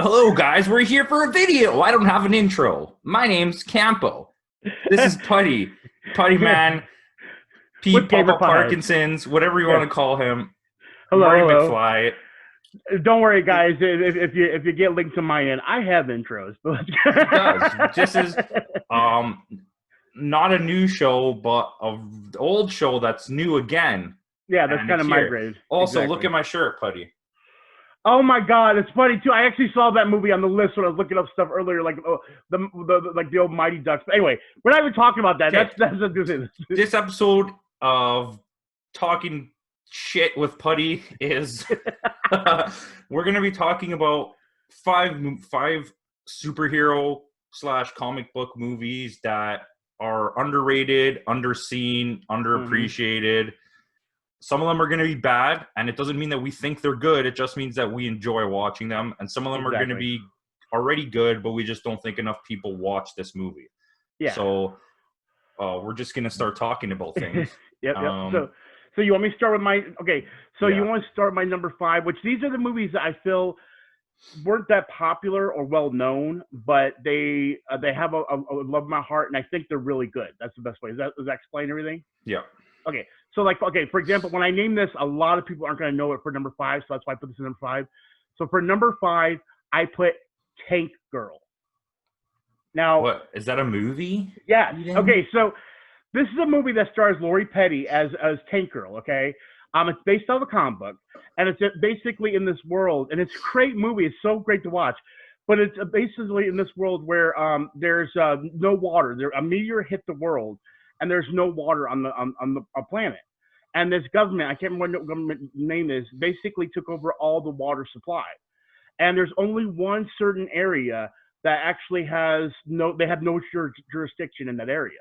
Hello, guys. We're here for a video. I don't have an intro. My name's Campo. This is Puttyman, With Gamer Papa Potheads. Parkinson's, whatever you Yeah. want to call him. Hello, Marty hello. McFly. Don't worry, guys. If you get links to my end, I have intros. He does. This is not a new show, but an old show that's new again. Yeah, that's And kind it's of here. migrated. Also, Exactly. look at my shirt, Putty. Oh my God, it's funny too. I actually saw that movie on the list when I was looking up stuff earlier, like the old Mighty Ducks. But anyway, we're not even talking about that. Okay. That's what this is. This episode of Talking Shit with Putty is we're going to be talking about five superhero / comic book movies that are underrated, underseen, underappreciated. Some of them are going to be bad, and it doesn't mean that we think they're good. It just means that we enjoy watching them. And some of them are going to be already good, but we just don't think enough people watch this movie. Yeah. So we're just going to start talking about things. Yep. So you want me to start with my you want to start with my number 5, which these are the movies that I feel weren't that popular or well known, but they have a love in my heart, and I think they're really good. That's the best way. Does that explain everything? Yeah. Okay. So for example, when I name this, a lot of people aren't going to know it for number 5, so that's why I put this in number 5. So for number 5, I put Tank Girl. Now, what is that, a movie? Yeah. Okay. So this is a movie that stars Lori Petty as Tank Girl. Okay. It's based on a comic book, and it's basically in this world, and it's a great movie. It's so great to watch, but it's basically in this world where there's no water. A meteor hit the world, and there's no water on the planet. And this government, I can't remember what government name is, basically took over all the water supply. And there's only one certain area that actually have no jurisdiction in that area.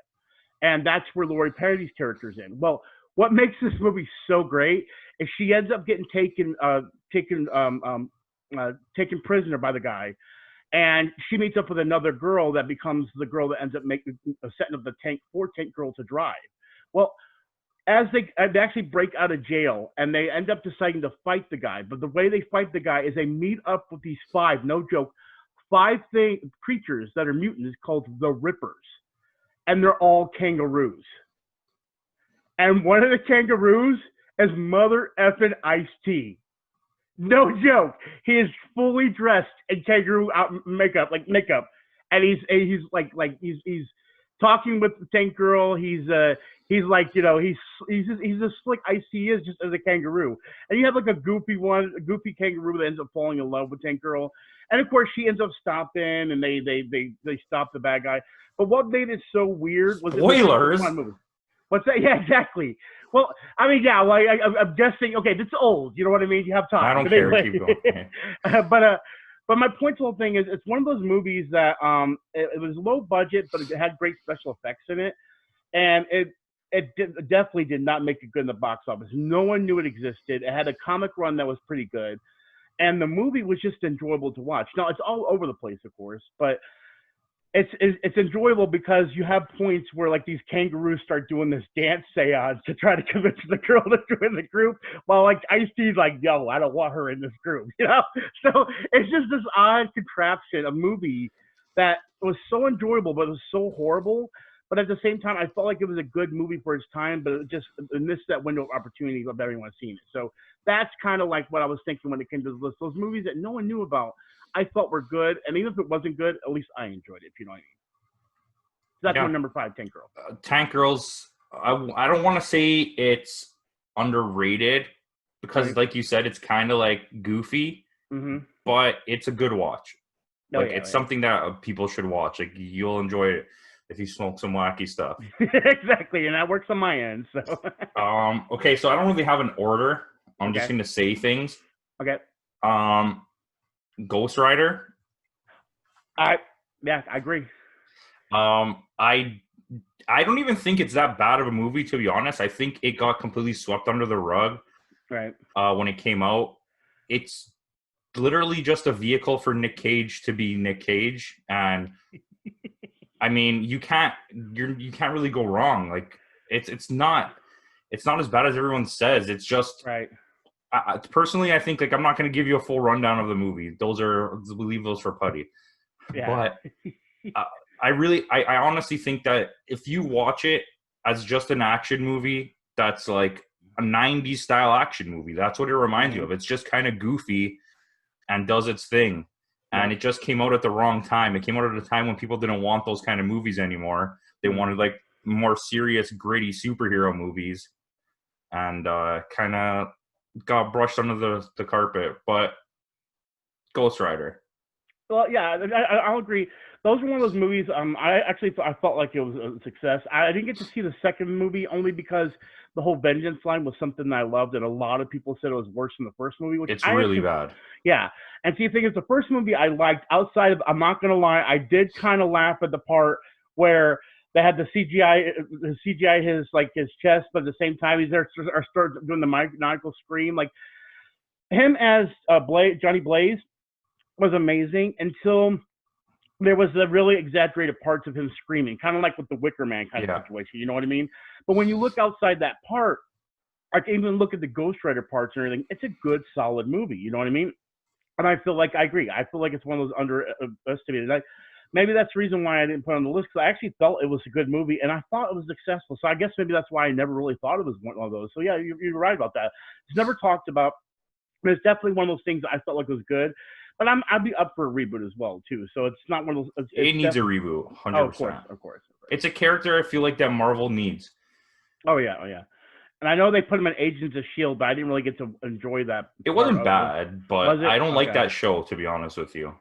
And that's where Lori Petty's character's in. Well, what makes this movie so great is she ends up getting taken prisoner by the guy. And she meets up with another girl that becomes the girl that ends up setting up the tank for Tank Girl to drive. Well, as they actually break out of jail, and they end up deciding to fight the guy. But the way they fight the guy is they meet up with these 5, no joke, 5 creatures that are mutants called the Rippers. And they're all kangaroos. And one of the kangaroos is Mother effing Ice-T. No joke. He is fully dressed in kangaroo makeup, and he's talking with the Tank Girl. He's like, you know, he's as slick Ice-T is, just as a kangaroo. And you have like a goofy kangaroo that ends up falling in love with Tank Girl, and of course she ends up stopping, and they stop the bad guy. But what made it so weird was spoilers. What's that? Yeah, exactly. Well, I mean, yeah. Well, I'm guessing. Okay, that's old. You know what I mean? You have time. I don't care. Keep going. But my point to the whole thing is, it's one of those movies that it was low budget, but it had great special effects in it, and it definitely did not make it good in the box office. No one knew it existed. It had a comic run that was pretty good, and the movie was just enjoyable to watch. Now, it's all over the place, of course, but it's enjoyable because you have points where like these kangaroos start doing this dance seance to try to convince the girl to join the group, while like Ice-T's like, yo, I don't want her in this group, you know? So it's just this odd contraption, a movie that was so enjoyable, but it was so horrible. But at the same time, I felt like it was a good movie for its time, but it just missed that window of opportunity of everyone seeing it. So that's kind of like what I was thinking when it came to the list. Those movies that no one knew about, I thought were good, and even if it wasn't good, at least I enjoyed it, if you know what I mean. So that's my number 5, Tank Girl. Tank Girl's, I don't want to say it's underrated, because like you said, it's kind of like goofy, but it's a good watch. Something that people should watch. Like, you'll enjoy it if you smoke some wacky stuff. Exactly, and that works on my end. So okay, so I don't really have an order. I'm just going to say things. Okay. Ghost Rider. I agree. I don't even think it's that bad of a movie, to be honest. I think it got completely swept under the rug. Right. When it came out. It's literally just a vehicle for Nick Cage to be Nick Cage, and I mean, you can't really go wrong. Like, it's not as bad as everyone says. It's just right. Personally, I think like I'm not going to give you a full rundown of the movie. We leave those for Putty. Yeah. But I honestly think that if you watch it as just an action movie, that's like a 90s style action movie. That's what it reminds you of. It's just kind of goofy and does its thing. And it just came out at the wrong time. It came out at a time when people didn't want those kind of movies anymore. They wanted like more serious, gritty superhero movies, and kind of got brushed under the carpet. But Ghost Rider. Well, yeah, I'll agree. Those were one of those movies. I felt like it was a success. I didn't get to see the second movie only because the whole vengeance line was something that I loved, and a lot of people said it was worse than the first movie. Which it's really bad. Yeah, and see, the thing is, the first movie I liked. Outside of, I'm not gonna lie, I did kind of laugh at the part where they had the CGI his chest, but at the same time he's there start doing the maniacal scream. Like him as Johnny Blaze was amazing until there was the really exaggerated parts of him screaming, kind of like with the Wicker Man kind of situation. You know what I mean? But when you look outside that part, I can even look at the Ghost Rider parts and everything. It's a good, solid movie. You know what I mean? And I feel like I agree. I feel like it's one of those underestimated. Maybe that's the reason why I didn't put it on the list, because I actually felt it was a good movie and I thought it was successful. So I guess maybe that's why I never really thought it was one of those. So yeah, you're right about that. It's never talked about, but it's definitely one of those things that I felt like was good. But I'd be up for a reboot as well too. So it's not one of those. It needs a reboot, 100%. Oh, of course. It's a character I feel like that Marvel needs. Oh yeah. And I know they put him in Agents of S.H.I.E.L.D., but I didn't really get to enjoy that. It wasn't bad, but I don't like that show, to be honest with you.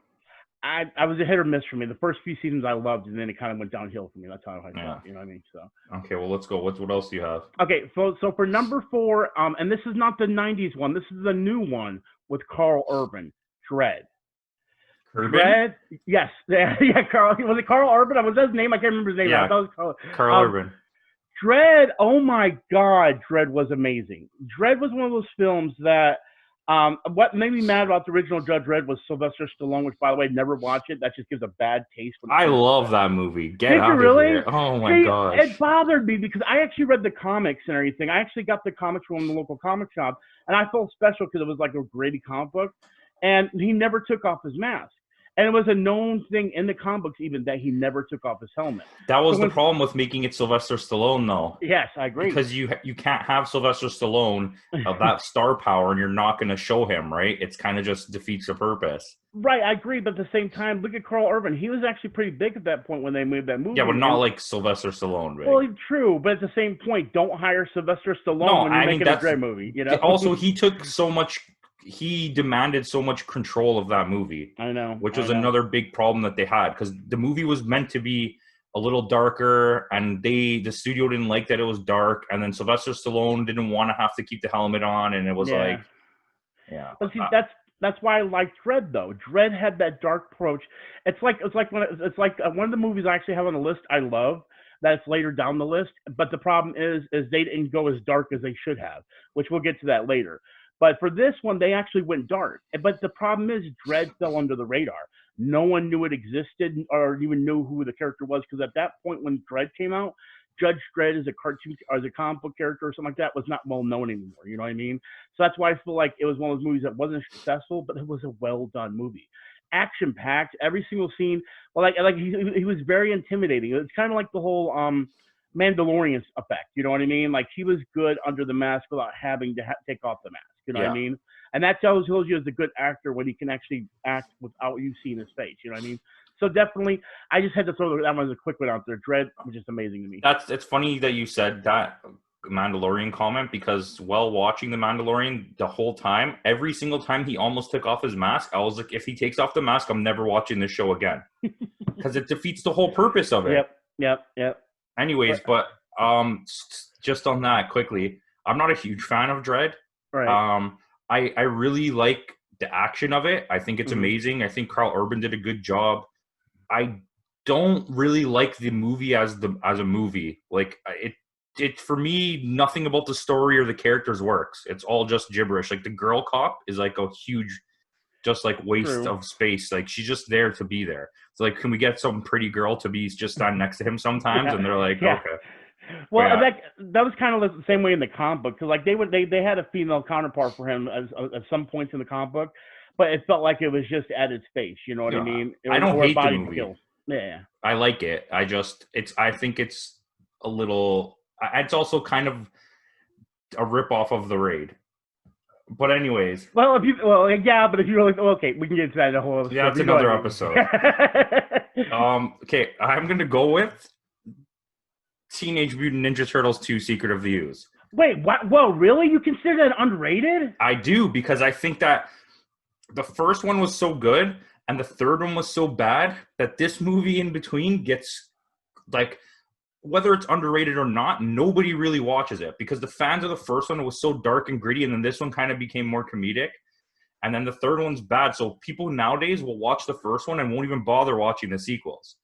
I was a hit or miss for me. The first few seasons I loved, and then it kind of went downhill for me. That's how I felt. You know what I mean? So. Okay, well, let's go. What else do you have? Okay, so for number 4, and this is not the 90s one. This is the new one with Carl Urban, Dredd. Urban? Yes. Yeah, Carl. Was it Carl Urban? Was that his name? I can't remember his name. Yeah, I thought it was Carl Urban. Dredd, oh my God, Dredd was amazing. Dredd was one of those films that, what made me mad about the original Judge Dredd was Sylvester Stallone, which, by the way, never watch it. That just gives a bad taste. I love that movie. Did you really? Here. Oh my gosh. It bothered me because I actually read the comics and everything. I actually got the comics from the local comic shop, and I felt special because it was like a gritty comic book, and he never took off his mask. And it was a known thing in the comic books even that he never took off his helmet. That was the problem with making it Sylvester Stallone, though. Yes, I agree. Because you can't have Sylvester Stallone of that star power and you're not going to show him, right? It's kind of just defeats the purpose. Right, I agree. But at the same time, look at Carl Urban. He was actually pretty big at that point when they made that movie. Yeah, but not like Sylvester Stallone, right? Well, true. But at the same point, don't hire Sylvester Stallone when you're making a Dredd movie. You know? Also, he took so much... He demanded so much control of that movie. I know. Which was another big problem that they had, because the movie was meant to be a little darker, and the studio didn't like that it was dark, and then Sylvester Stallone didn't want to have to keep the helmet on, and it was But see, that's why I like Dredd though. Dredd had that dark approach. It's like one of the movies I actually have on the list I love. That's later down the list, but the problem is they didn't go as dark as they should have, which we'll get to that later. But for this one, they actually went dark. But the problem is Dredd fell under the radar. No one knew it existed or even knew who the character was, because at that point when Dredd came out, Judge Dredd as a cartoon or as a comic book character or something like that was not well known anymore. You know what I mean? So that's why I feel like it was one of those movies that wasn't successful, but it was a well done movie. Action packed, every single scene. Well, like he was very intimidating. It's kind of like the whole Mandalorian effect. You know what I mean? Like he was good under the mask without having to take off the mask. You know what I mean? And that tells you as a good actor when he can actually act without you seeing his face. You know what I mean? So definitely, I just had to throw that one as a quick one out there. Dredd was just amazing to me. It's funny that you said that Mandalorian comment, because while watching the Mandalorian the whole time, every single time he almost took off his mask, I was like, if he takes off the mask, I'm never watching this show again, because it defeats the whole purpose of it. Yep. Anyways, but just on that quickly, I'm not a huge fan of Dredd. Right. I really like the action of it. I think it's amazing. I think Carl Urban did a good job. I don't really like the movie as a movie. Like it for me, nothing about the story or the characters works. It's all just gibberish. Like the girl cop is like a huge, just like waste of space. Like she's just there to be there. So like, can we get some pretty girl to be just stand next to him sometimes? And they're like, okay. Well, yeah. that was kind of the same way in the comic book because like they had a female counterpart for him at some points in the comic book, but it felt like it was just at its face. You know what I Yeah. mean? I don't Or a hate the body movie. kill. Yeah. I like it. I think it's a little. It's also kind of a ripoff of the Raid. But anyways, Well, yeah, but if you really okay, we can get into that in a whole other yeah, story. it's You know what another I mean? episode. Okay, I'm gonna go with Teenage Mutant Ninja Turtles 2: Secret of the Ooze. Wait, what? Whoa, really? You consider that underrated? I do because I think that the first one was so good and the third one was so bad that this movie in between gets like whether it's underrated or not, nobody really watches it because the fans of the first one was so dark and gritty, and then this one kind of became more comedic. And then the third one's bad. So people nowadays will watch the first one and won't even bother watching the sequels.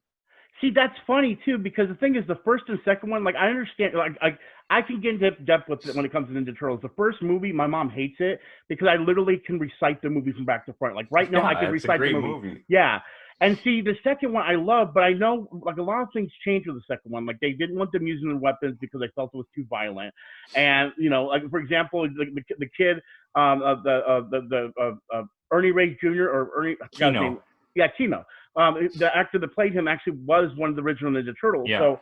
See, that's funny too because the thing is, the first and second one, like I understand, like I can get into depth with it when it comes to Ninja Turtles. The first movie, my mom hates it because I literally can recite the movie from back to front. Like right now, I can recite the movie. Yeah. And see, the second one I love, but I know like a lot of things changed with the second one. Like they didn't want them using their weapons because they felt it was too violent. And you know, like for example, the kid, Ernie Ray Jr. or Ernie Kino. Yeah, Kino. The actor that played him actually was one of the original Ninja Turtles. Yeah. So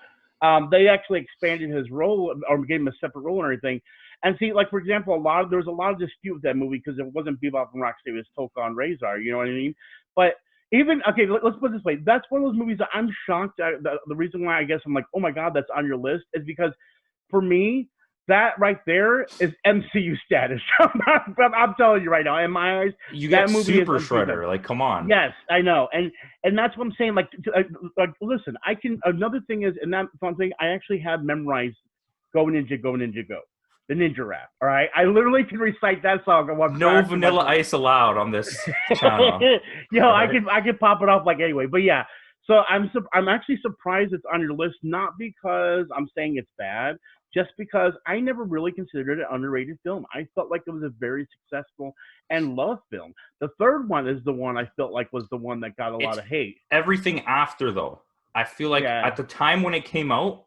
they actually expanded his role or gave him a separate role and everything. And see, like for example, there was a lot of dispute with that movie because it wasn't Bebop and Rocksteady, it was Tokka and Razor. You know what I mean? But even okay, let's put it this way. That's one of those movies that I'm shocked at. The reason why I guess I'm like, oh my god, that's on your list is because for me, that right there is MCU status. I'm telling you right now, in my eyes, you that get movie Super is Shredder. Like, come on. Yes, I know, and that's what I'm saying. Like, listen, I can. Another thing is, and that fun thing, I actually have memorized "Go Ninja, Go Ninja, Go," the Ninja rap. All right, I literally can recite that song. No Vanilla Ice allowed on this channel. Right? I can pop it off like anyway, but yeah. So I'm actually surprised it's on your list, not because I'm saying it's bad, just because I never really considered it an underrated film. I felt like it was a very successful and loved film. The third one is the one I felt like was the one that got a lot of hate. Everything after, though, I feel like at the time when it came out,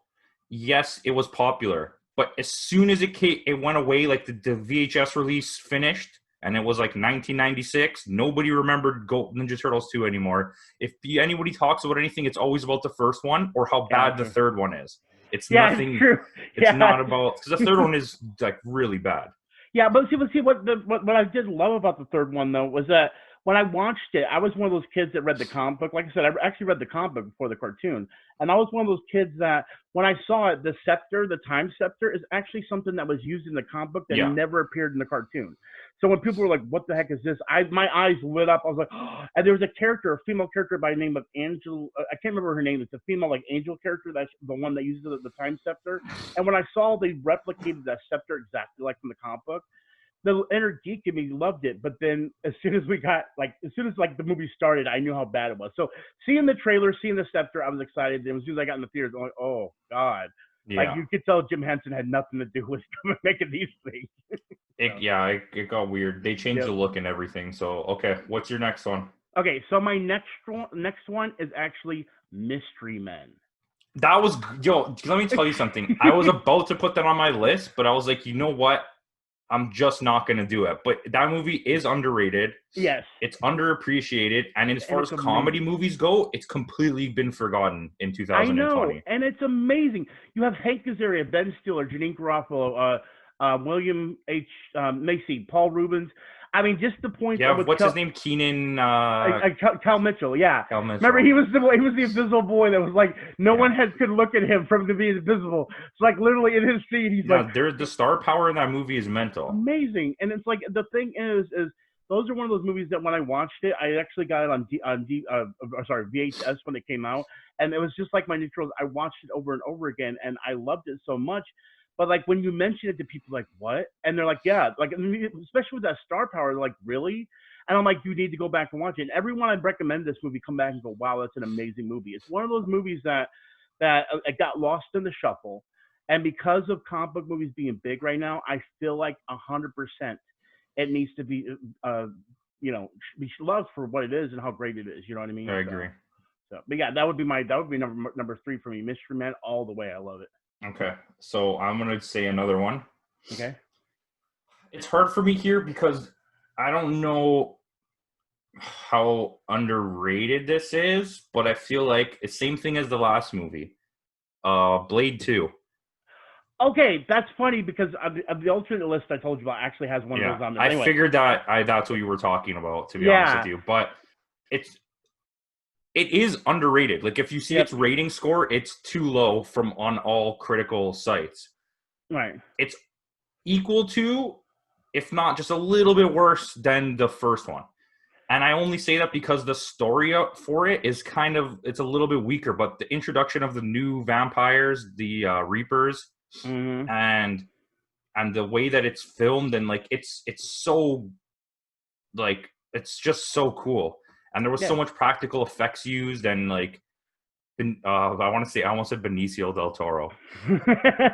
yes, it was popular. But as soon as it went away, like the VHS release finished, and it was like 1996, nobody remembered Ninja Turtles 2 anymore. If anybody talks about anything, it's always about the first one or how bad the third one is. It's nothing. It's true. It's not about because the third one is like really bad. Yeah, but see what I did love about the third one though was that when I watched it, I was one of those kids that read the comic book. Like I said, I actually read the comic book before the cartoon, and I was one of those kids that when I saw it, the scepter, the time scepter, is actually something that was used in the comic book that never appeared in the cartoon. So when people were like, "What the heck is this?" My eyes lit up. I was like, oh. And there was a female character by the name of Angel. I can't remember her name. It's a female like Angel character. That's the one that uses the time scepter. And when I saw they replicated that scepter exactly like from the comic book, the inner geek in me loved it. But then as soon as the movie started, I knew how bad it was. So seeing the trailer, seeing the scepter, I was excited. And as soon as I got in the theaters, I'm like, oh god. Yeah. Like you could tell Jim Henson had nothing to do with making these things. It got weird. They changed the look and everything. So okay, what's your next one? Okay, so my next one is actually Mystery Men. That was let me tell you something. I was about to put that on my list, but I was like, you know what? I'm just not going to do it. But that movie is underrated. Yes. It's underappreciated. And as far as comedy movies go, it's completely been forgotten in 2020. I know. And it's amazing. You have Hank Azaria, Ben Stiller, Janine Garofalo, William H. Macy, Paul Rubens. I mean, just the point. Yeah, what's his name? Keenan. Cal Mitchell. Yeah. Cal Mitchell. Remember, he was the invisible boy that was like no one could look at him from to be invisible. It's like literally in his scene, he's like. The star power in that movie is mental. Amazing, and it's like the thing is those are one of those movies that when I watched it, I actually got it on VHS when it came out, and it was just like my Ninja Turtles. I watched it over and over again, and I loved it so much. But like when you mention it to people, like what? And they're like, yeah, like especially with that star power, they're like, really? And I'm like, you need to go back and watch it. And everyone I recommend this movie come back and go, wow, that's an amazing movie. It's one of those movies that it got lost in the shuffle, and because of comic book movies being big right now, I feel like 100% it needs to be, be loved for what it is and how great it is. You know what I mean? I agree. So, but yeah, that would be number 3 for me. Mystery Men, all the way. I love it. Okay, so I'm gonna say another one. Okay. It's hard for me here because I don't know how underrated this is, but I feel like it's same thing as the last movie, Blade 2. Okay, that's funny because of the alternate list I told you about actually has one of Yeah, those on there. I But anyway, figured that that's what you were talking about, to be honest with yeah, you. But it's it is underrated. Like if you see yep, its rating score, it's too low from on all critical sites. right. It's equal to, if not just a little bit worse than the first one. And I only say that because the story for it is kind of, it's a little bit weaker, but the introduction of the new vampires, the Reapers, Mm-hmm. and the way that it's filmed, and like it's so, like, it's just so cool. And there was so Yeah, much practical effects used, and like I want to say, I almost said Benicio del Toro, yeah,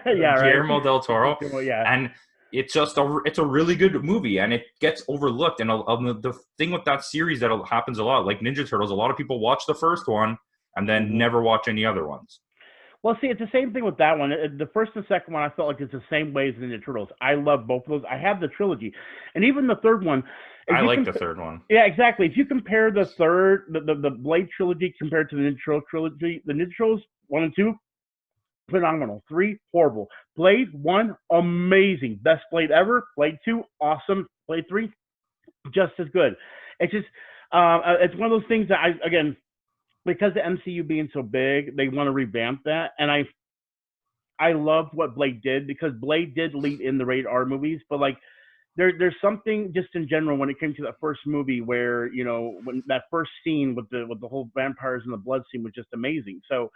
right. Guillermo del Toro, Well, yeah. and it's a really good movie, and it gets overlooked. And the thing with that series that happens a lot, like Ninja Turtles, a lot of people watch the first one and then Mm-hmm. never watch any other ones. Well, see, it's the same thing with that one. The first and second one, I felt like it's the same way as Ninja Turtles. I love both of those. I have the trilogy, and even the third one. If I you like the third one. yeah, exactly. If you compare the the Blade trilogy compared to the Ninja Turtles trilogy, the Ninja Turtles 1 and 2, phenomenal. 3, horrible. Blade 1, amazing. Best Blade ever. Blade 2, awesome. Blade 3, just as good. It's just, it's one of those things that again, because the MCU being so big, they want to revamp that. And I loved what Blade did because Blade did lead in the rated R movies, but like, there's something just in general when it came to that first movie where, you know, when that first scene with the whole vampires and the blood scene was just amazing. So,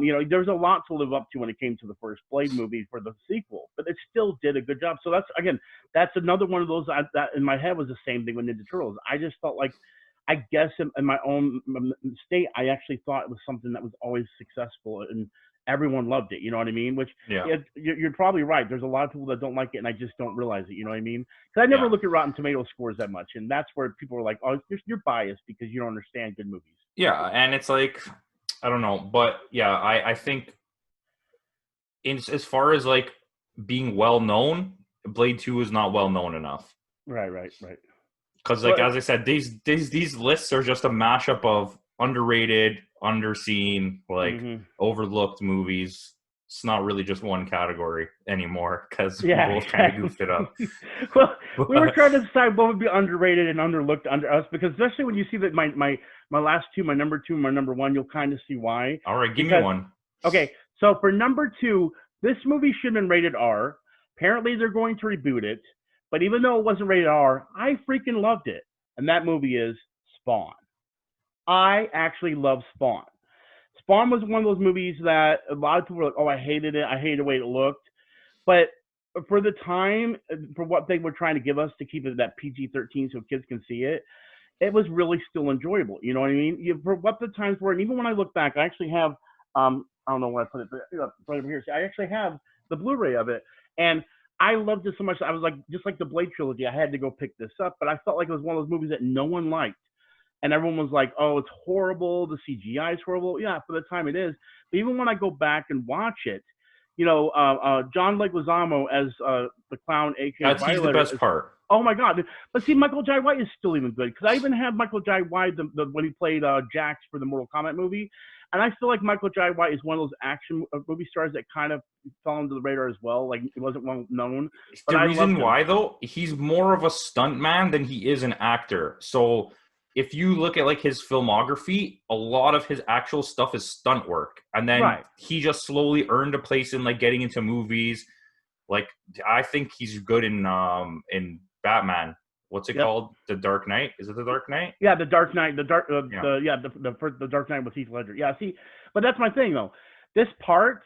you know, there's a lot to live up to when it came to the first Blade movie for the sequel, but it still did a good job. So that's, again, that's another one of those that in my head was the same thing with Ninja Turtles. I just felt like, I guess in my own state, I actually thought it was something that was always successful and everyone loved it. You know what I mean? Which, Yeah, yeah, you're probably right. There's a lot of people that don't like it, and I just don't realize it. You know what I mean? Because I never yeah, look at Rotten Tomato scores that much, and that's where people are like, "Oh, you're biased because you don't understand good movies." yeah. And it's like, I don't know, but yeah, I think as far as like being well known, Blade 2 is not well known enough. Right, right, right. Because, like, Well, as I said, these lists are just a mashup of underrated, underseen, like, mm-hmm. overlooked movies. It's not really just one category anymore because we Yeah. both kind of goofed it up. Well, we were But, trying to decide what would be underrated and underlooked under us because especially when you see that my last two, my number 2, my number 1, you'll kind of see why. all right, give me Because one. okay, so for number 2, this movie should have been rated R. Apparently, they're going to reboot it, but even though it wasn't rated R, I freaking loved it. And that movie is Spawn. I actually love Spawn. Spawn was one of those movies that a lot of people were like, "Oh, I hated it. I hated the way it looked." But for the time, for what they were trying to give us to keep it that PG-13 so kids can see it, it was really still enjoyable. You know what I mean? For what the times were, and even when I look back, I actually have, I don't know where I put it, but right over here. See, I actually have the Blu-ray of it, and I loved it so much. I was like, just like the Blade trilogy, I had to go pick this up, but I felt like it was one of those movies that no one liked. And everyone was like, "Oh, it's horrible. The CGI is horrible." Yeah, for the time it is. But even when I go back and watch it, you know, John Leguizamo as the clown, aka He's the Violator, best is, part. oh my god! But see, Michael Jai White is still even good because I even have Michael Jai White when he played Jax for the Mortal Kombat movie, and I feel like Michael Jai White is one of those action movie stars that kind of fell under the radar as well. Like it wasn't well known, but The I loved reason him. why, though, he's more of a stunt man than he is an actor. So if you look at like his filmography, a lot of his actual stuff is stunt work, and then Right. he just slowly earned a place in like getting into movies. Like, I think he's good in Batman. What's it Yep. called? The Dark Knight? Is it The Dark Knight? Yeah, the Dark Knight, Yeah. the Dark Knight with Heath Ledger. Yeah, see, but that's my thing though. This part,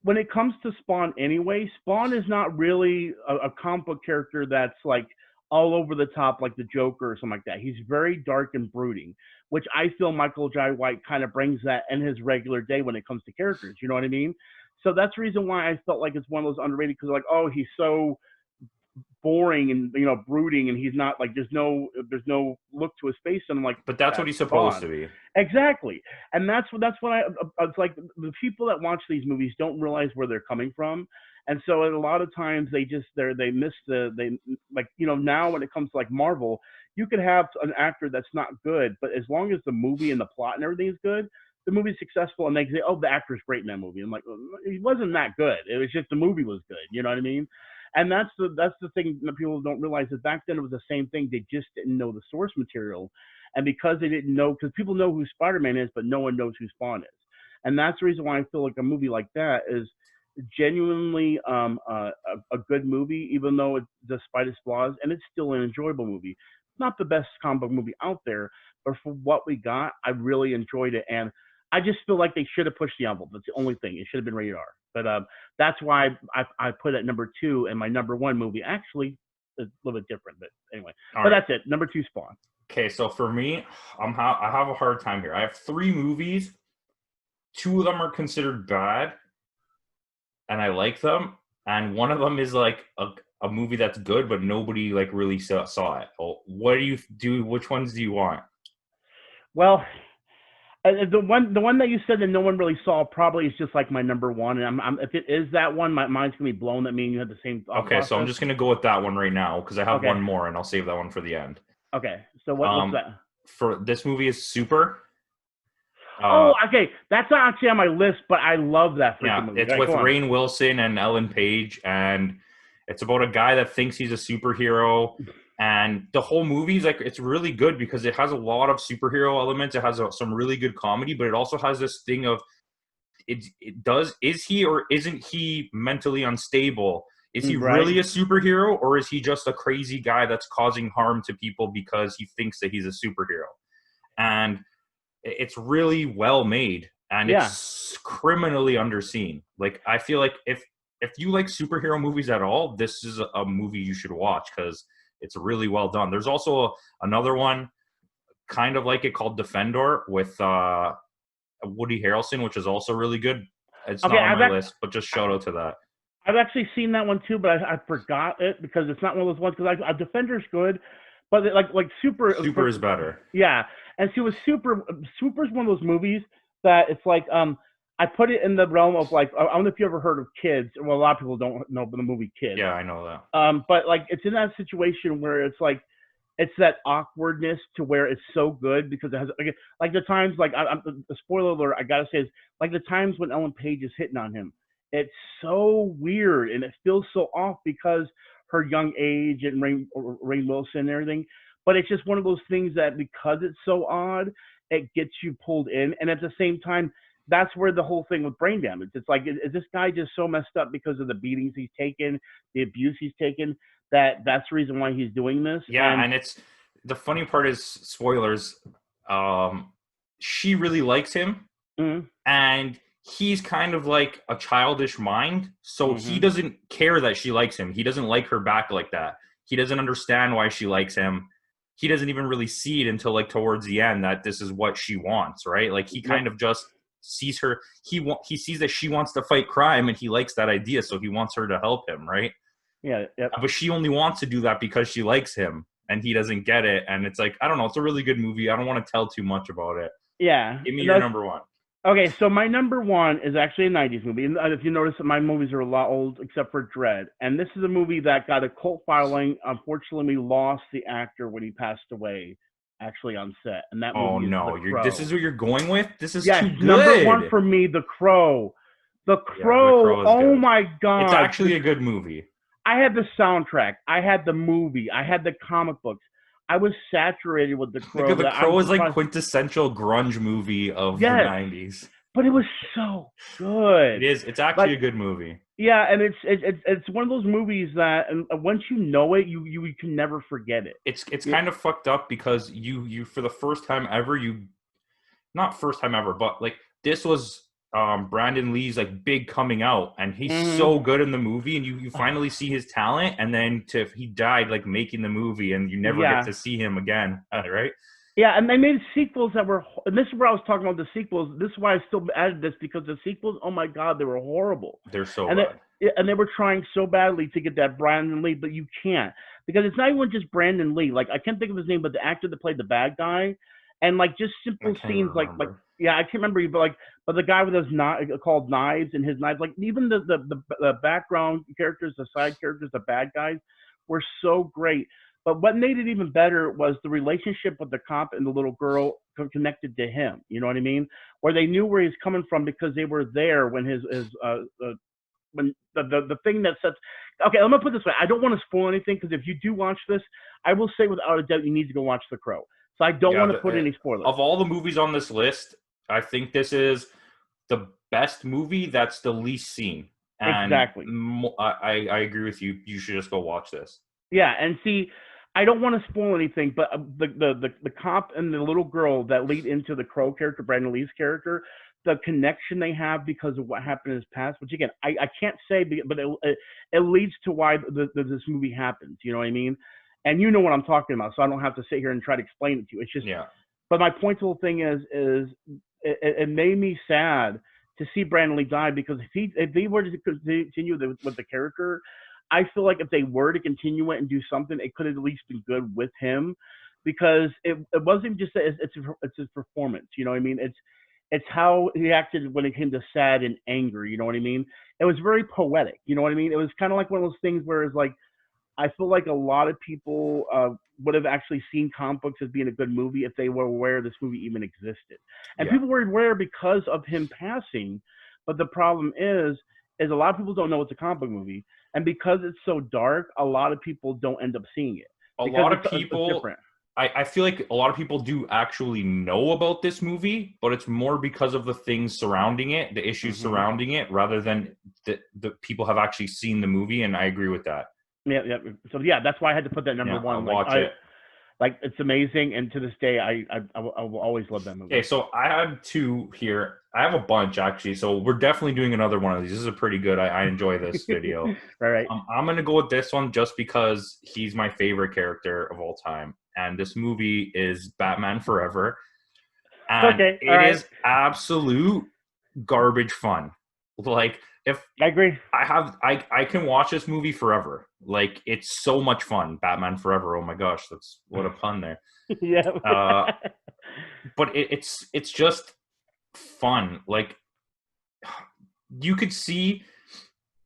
when it comes to Spawn, anyway, Spawn is not really a comic book character that's like all over the top like the Joker or something like that. He's very dark and brooding, which I feel Michael Jai White kind of brings that in his regular day when it comes to characters. You know what I mean? So that's the reason why I felt like it's one of those underrated because like, oh, he's so boring and brooding, and he's not like there's no look to his face, and I'm like, but that's what he's supposed to be. Exactly, and that's what it's like. The people that watch these movies don't realize where they're coming from, and so a lot of times they miss now when it comes to like Marvel, you could have an actor that's not good, but as long as the movie and the plot and everything is good, the movie's successful, and they say, oh, the actor's great in that movie. I'm like, well, he wasn't that good. It was just the movie was good. You know what I mean? And that's the thing that people don't realize, that back then it was the same thing. They just didn't know the source material. And because they didn't know, because people know who Spider-Man is, but no one knows who Spawn is. And that's the reason why I feel like a movie like that is genuinely a good movie, even though it despite its flaws, and it's still an enjoyable movie. It's not the best comic book movie out there, but for what we got, I really enjoyed it. And I just feel like they should have pushed the envelope. That's the only thing. It should have been rated R. But that's why I put it at number 2, and my number 1 movie actually is a little bit different. But anyway, that's it. Number 2, Spawn. Okay, so for me, I have a hard time here. I have 3 movies. 2 of them are considered bad, and I like them. And one of them is like a movie that's good, but nobody like really saw it. Well, what do you do? Which ones do you want? Well, the one that you said that no one really saw probably is just like my number 1, and if it is that one, my mind's gonna be blown. That means you had the same thought process. So I'm just gonna go with that one right now because I have one more, and I'll save that one for the end. Okay, so what's that? For this movie is Super. Okay, that's not actually on my list, but I love that freaking movie. It's with Rainn Wilson and Ellen Page, and it's about a guy that thinks he's a superhero. And the whole movie is like, it's really good because it has a lot of superhero elements. It has some really good comedy, but it also has this thing of, is he or isn't he mentally unstable? Is he really a superhero, or is he just a crazy guy that's causing harm to people because he thinks that he's a superhero? And it's really well made, and it's criminally underseen. Like, I feel like if you like superhero movies at all, this is a movie you should watch because it's really well done. There's also another one kind of like it called Defender with Woody Harrelson, which is also really good. It's not on my list, but just shout out to that. I've actually seen that one too, but I forgot it because it's not one of those ones. Because Defender's good, but like Super is better. Yeah, and see, with Super's one of those movies that it's like I put it in the realm of like, I don't know if you ever heard of Kids. Well, a lot of people don't know the movie Kids. Yeah, I know that. But like, it's in that situation where it's like, it's that awkwardness to where it's so good because it has like the times, like the spoiler alert, I gotta say is like the times when Ellen Page is hitting on him. It's so weird and it feels so off because her young age and Rainn Wilson and everything. But it's just one of those things that because it's so odd, it gets you pulled in, and at the same time, that's where the whole thing with brain damage. It's like, is this guy just so messed up because of the beatings he's taken, the abuse he's taken, that's the reason why he's doing this? Yeah, and it's the funny part is, spoilers, she really likes him, and he's kind of like a childish mind, so he doesn't care that she likes him. He doesn't like her back like that. He doesn't understand why she likes him. He doesn't even really see it until like towards the end that this is what she wants, right? Like he kind of just sees her, he sees that she wants to fight crime and he likes that idea, so he wants her to help him, right? Yeah. But she only wants to do that because she likes him and he doesn't get it. And it's like, I don't know, it's a really good movie. I don't want to tell too much about it. Yeah. Give me your number 1. Okay, so my number 1 is actually a 90s movie. And if you notice, my movies are a lot old except for Dread. And this is a movie that got a cult following. Unfortunately, we lost the actor when he passed away, actually on set. And that movie is The Crow. This is what you're going with? This is too good. Number 1 for me, The Crow. The Crow, oh my God. It's actually a good movie. I had the soundtrack. I had the movie. I had the comic books. I was saturated with The Crow. The Crow is like quintessential grunge movie of the 90s. But it was so good. It is. It's actually a good movie. Yeah, and it's one of those movies that once you know it, you can never forget it. It's kind of fucked up because you for the first time ever, not first time ever, but like this was Brandon Lee's like big coming out, and he's so good in the movie, and you finally see his talent, and then he died like making the movie, and you never get to see him again, right? Yeah, and they made sequels that were, and this is where I was talking about the sequels. This is why I still added this, because the sequels, oh my God, they were horrible. They're so And bad. and they were trying so badly to get that Brandon Lee, but you can't, because it's not even just Brandon Lee. Like, I can't think of his name, but the actor that played the bad guy, and like just I simple can't scenes, like remember. yeah, I can't remember, but the guy with his called Knives, and his knives, like even the background characters, the side characters, the bad guys were so great. But what made it even better was the relationship with the cop and the little girl connected to him. You know what I mean? Where they knew where he's coming from because they were there when when the thing that sets. Okay, I'm gonna put it this way. I don't want to spoil anything, because if you do watch this, I will say without a doubt you need to go watch The Crow. So I don't want to put any spoilers. Of all the movies on this list, I think this is the best movie that's the least seen. And exactly. I agree with you. You should just go watch this. Yeah, and see, I don't want to spoil anything, but the cop and the little girl that lead into the Crow character, Brandon Lee's character, the connection they have because of what happened in his past, which again, I can't say, but it leads to why this movie happens. You know what I mean? And you know what I'm talking about, so I don't have to sit here and try to explain it to you. It's just, yeah. But my point to the whole thing is it made me sad to see Brandon Lee die, because if they were to continue with the character, I feel like if they were to continue it and do something, it could have at least been good with him, because it wasn't just it's his performance. You know what I mean? It's how he acted when it came to sad and anger. You know what I mean? It was very poetic. You know what I mean? It was kind of like one of those things where it's like, I feel like a lot of people would have actually seen comic books as being a good movie if they were aware this movie even existed. And people were aware because of him passing. But the problem is a lot of people don't know it's a comic book movie. And because it's so dark, a lot of people don't end up seeing it. A lot of people, I feel like a lot of people do actually know about this movie, but it's more because of the things surrounding it, the issues surrounding it, rather than the people have actually seen the movie. And I agree with that. Yeah. So yeah, that's why I had to put that number one. Watch it. Like, it's amazing, and to this day, I will always love that movie. Okay, so I had two here. I have a bunch actually, so we're definitely doing another one of these. This is a pretty good. I enjoy this video. Right. I'm gonna go with this one just because he's my favorite character of all time, and this movie is Batman Forever, and it is absolute garbage fun. Like, if I agree, I can watch this movie forever. Like, it's so much fun. Batman Forever. Oh my gosh, that's what a pun there. Yeah. But it's just fun. Like, you could see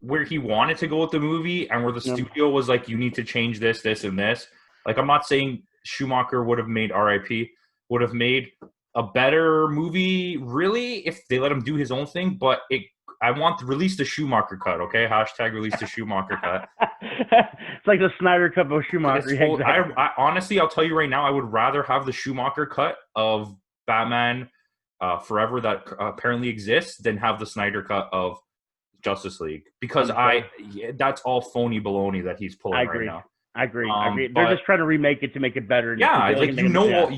where he wanted to go with the movie and where the studio was like, you need to change this, and this. Like, I'm not saying Schumacher would have made RIP, would have made a better movie, really, if they let him do his own thing, but I want to release the Schumacher cut, okay? Hashtag release the Schumacher cut. It's like the Snyder cut of Schumacher. Exactly. I honestly, I'll tell you right now, I would rather have the Schumacher cut of Batman Forever that apparently exists than have the Snyder cut of Justice League, because that's all phony baloney that he's pulling right now. I agree. They're just trying to remake it to make it better. Yeah, like, you know a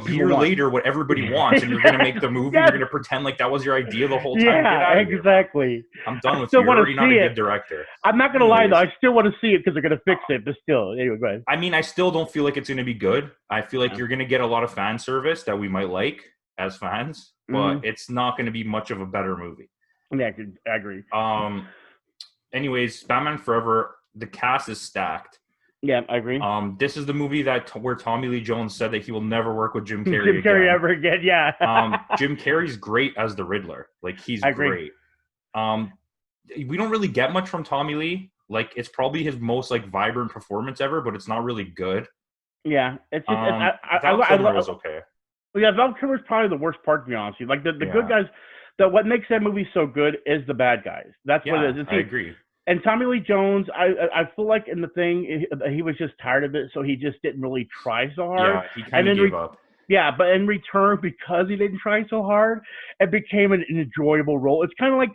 year later what everybody wants, and you're going to make the movie. You're going to pretend like that was your idea the whole time. Yeah, exactly. I'm done with you. You're already not a good director. I'm not going to lie, though. I still want to see it because they're going to fix it, but still. Anyway, go ahead. I mean, I still don't feel like it's going to be good. I feel like you're going to get a lot of fan service that we might like as fans, but it's not going to be much of a better movie. Yeah, I agree. Anyways, Batman Forever, the cast is stacked. Yeah, I agree. This is the movie where Tommy Lee Jones said that he will never work with Jim Carrey Jim Carrey ever again, yeah. Jim Carrey's great as the Riddler. Like, he's great. We don't really get much from Tommy Lee. Like, it's probably his most, like, vibrant performance ever, but it's not really good. Yeah. It's just, Val Kilmer was okay. Yeah, Val Kilmer's probably the worst part, to be honest with you. Like, the good guys, what makes that movie so good is the bad guys. That's what it is. I agree. And Tommy Lee Jones, I feel like in the thing, he was just tired of it, so he just didn't really try so hard. Yeah, he kind of gave up. Yeah, but in return, because he didn't try so hard, it became an enjoyable role. It's kind of like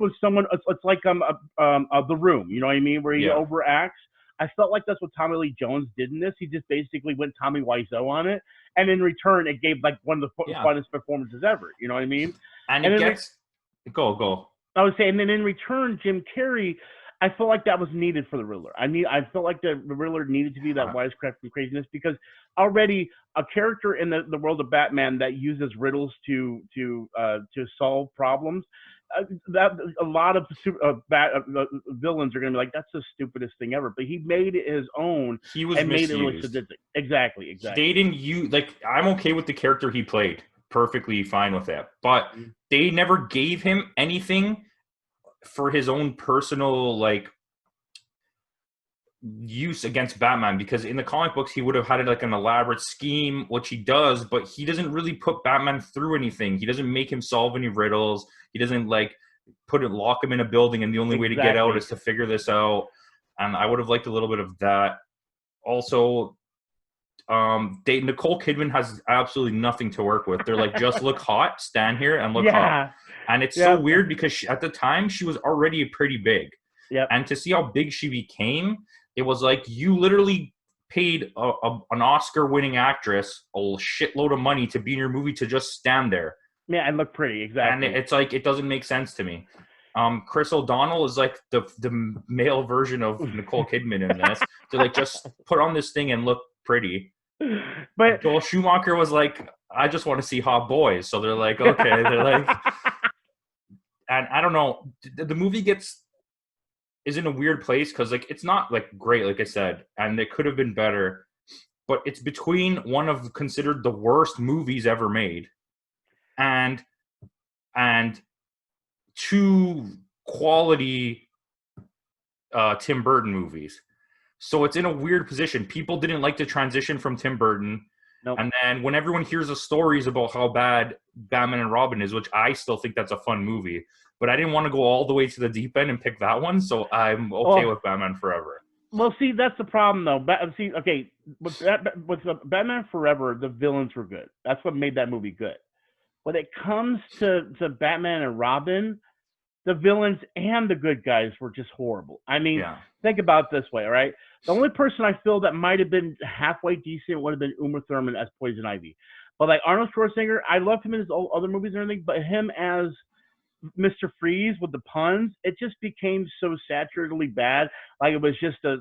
when someone, it's like The Room, you know what I mean, where he overacts. I felt like that's what Tommy Lee Jones did in this. He just basically went Tommy Wiseau on it, and in return, it gave like one of the funnest performances ever. You know what I mean? And it gets go. I would say, and then in return, Jim Carrey, I felt like that was needed for the Riddler. I felt like the Riddler needed to be that wisecrack and craziness, because already a character in the world of Batman that uses riddles to solve problems, that a lot of villains are going to be like, that's the stupidest thing ever. But he made it his own. He was and misused. made it really sadistic. Exactly. They didn't use, like, I'm okay with the character he played, perfectly fine with that, but they never gave him anything for his own personal, like, use against Batman, because in the comic books he would have had like an elaborate scheme, which he does, but he doesn't really put Batman through anything. He doesn't make him solve any riddles. He doesn't like lock him in a building and the only way to get out is to figure this out. And I would have liked a little bit of that. Also, Nicole Kidman has absolutely nothing to work with. They're like, just look hot, stand here and look hot. And it's so weird because at the time she was already pretty big. And to see how big she became, it was like you literally paid an Oscar-winning actress a shitload of money to be in your movie to just stand there. Yeah, and look pretty, exactly. And it's like, it doesn't make sense to me. Chris O'Donnell is like the male version of Nicole Kidman in this. They're like, just put on this thing and look pretty. But Joel Schumacher was like, I just want to see hot boys. So they're like, okay. They're like, and I don't know. The movie is in a weird place because like it's not like great, like I said, and it could have been better, but it's between one of considered the worst movies ever made and two quality Tim Burton movies. So it's in a weird position. People didn't like the transition from Tim Burton. Nope. And then when everyone hears the stories about how bad Batman and Robin is, which I still think that's a fun movie, but I didn't want to go all the way to the deep end and pick that one, so I'm okay with Batman Forever. Well, see, that's the problem, though. With Batman Forever, the villains were good. That's what made that movie good. When it comes to Batman and Robin, the villains and the good guys were just horrible. I mean, think about it this way, all right? The only person I feel that might have been halfway decent would have been Uma Thurman as Poison Ivy. But like Arnold Schwarzenegger, I loved him in his other movies and everything, but him as Mr. Freeze with the puns, it just became so saturatedly bad, like it was just a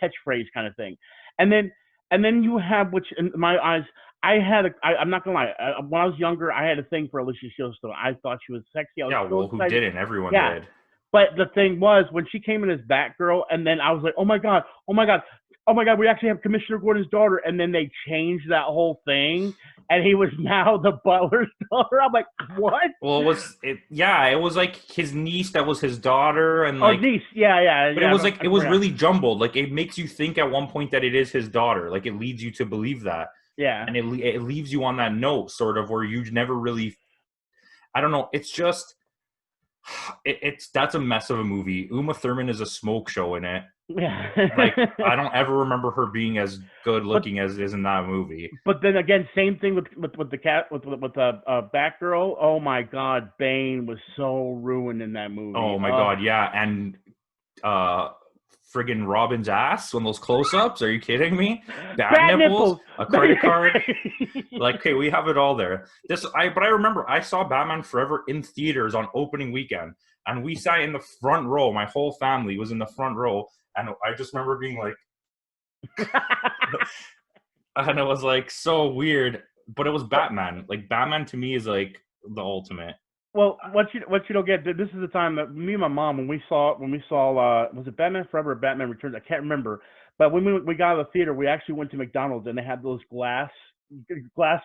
catchphrase kind of thing. And then you have, which in my eyes, I'm not gonna lie, when I was younger, I had a thing for Alicia Silverstone. I thought she was sexy. Who didn't? Everyone did. But the thing was, when she came in as Batgirl, and then I was like, oh my god, we actually have Commissioner Gordon's daughter, and then they changed that whole thing, and he was now the butler's daughter. I'm like, what? Well, it was like his niece that was his daughter, and like niece, But it was like it was really jumbled. Like it makes you think at one point that it is his daughter. Like it leads you to believe that. Yeah, and it leaves you on that note, sort of, where you never really. I don't know. It's just. That's a mess of a movie. Uma Thurman is a smoke show in it. Yeah. Like I don't ever remember her being as good looking as is in that movie. But then again, same thing with the Batgirl. Oh my God, Bane was so ruined in that movie. Oh my God, yeah, and friggin' Robin's ass when those close-ups. Are you kidding me? Bat nipples, a credit card. Like, okay, we have it all there. But I remember I saw Batman Forever in theaters on opening weekend, and we sat in the front row. My whole family was in the front row, and I just remember being like, and it was like so weird. But it was Batman. Like Batman to me is like the ultimate. Well, what you don't get, this is the time that me and my mom, when we saw was it Batman Forever or Batman Returns? I can't remember. But when we got out of the theater, we actually went to McDonald's, and they had those glass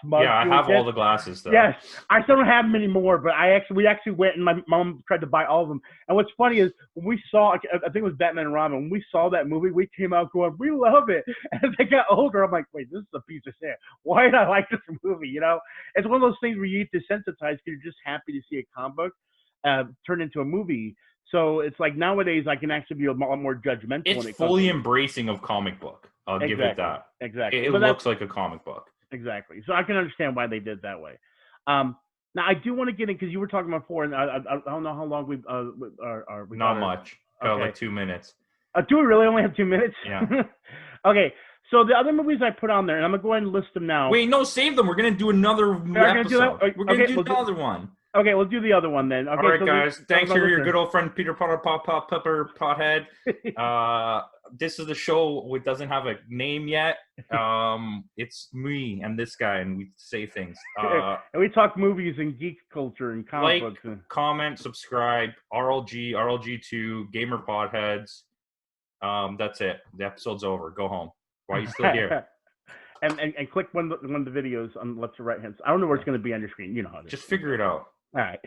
mugs. Yeah, I have all the glasses though. Yes, I still don't have them anymore, but we actually went, and my mom tried to buy all of them. And what's funny is when we saw, I think it was Batman and Robin, when we saw that movie, we came out going, we love it. And as I got older, I'm like, wait, this is a piece of shit. Why did I like this movie? You know, it's one of those things where you get desensitized because you're just happy to see a comic book turn into a movie. So it's like nowadays I can actually be a lot more judgmental. It's fully embracing of comic book. I'll give it that. Exactly. It looks like a comic book. Exactly. So I can understand why they did that way. Now I do want to get in because you were talking about before, and I don't know how long we not much. Okay. Like 2 minutes. Do we really only have 2 minutes? Yeah. Okay. So the other movies I put on there, and I'm gonna go ahead and list them now. Wait, no, save them. We're gonna do another episode. We're gonna do another one. Okay, we'll do the other one then. Okay, All right, so guys. Thanks for your good old friend Peter Potter, Pepper, Pothead. This is the show which doesn't have a name yet. It's me and this guy, and we say things. And we talk movies and geek culture and comic books. Comment, subscribe, RLG, RLG2, Gamer Potheads. That's it. The episode's over. Go home. Why are you still here? and click one of the videos on the left or right hand. I don't know where it's going to be on your screen. You know how it is. Just figure it out. All right.